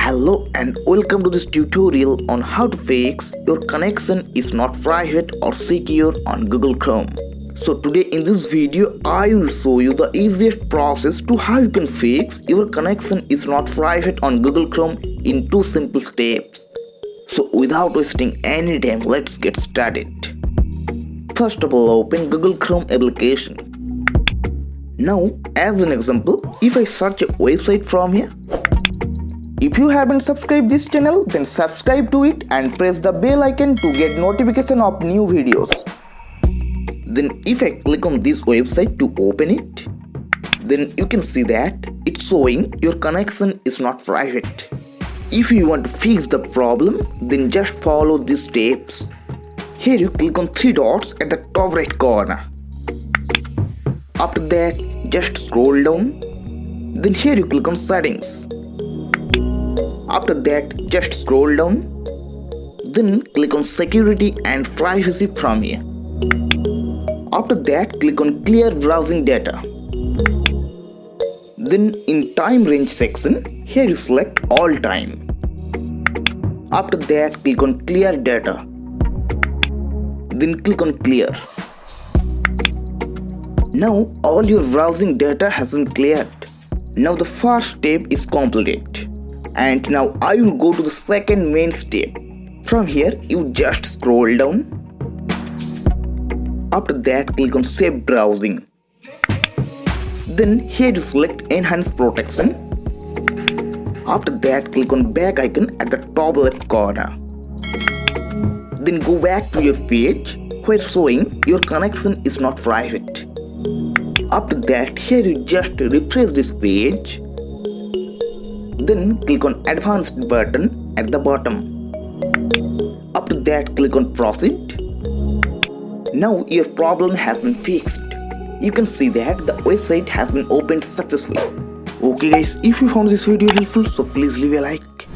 Hello and welcome to this tutorial on how to fix your connection is not private or secure on Google Chrome. So today in this video I will show you the easiest process to how you can fix your connection is not private on Google Chrome in 2 simple steps. So without wasting any time, let's get started. First of all, open Google Chrome application. Now as an example, if I search a website from here, if you haven't subscribed this channel, then subscribe to it and press the bell icon to get notification of new videos. Then if I click on this website to open it, then you can see that it's showing your connection is not private. If you want to fix the problem, then just follow these steps. Here you click on 3 dots at the top right corner. After that, just scroll down. Then here you click on settings. After that, just scroll down. Then click on security and privacy from here. After that, click on clear browsing data. Then in time range section, here you select all time. After that, click on clear data. Then click on clear. Now all your browsing data has been cleared. Now the first step is completed. And now I will go to the second main step. From here you just scroll down. After that, click on save browsing. Then here you select enhance protection. After that, click on back icon at the top left corner. Then go back to your page where showing your connection is not private. After that, here you just refresh this page. Then click on advanced button at the bottom. After that, click on proceed. Now your problem has been fixed. You can see that the website has been opened successfully. Okay guys, if you found this video helpful, so please leave a like.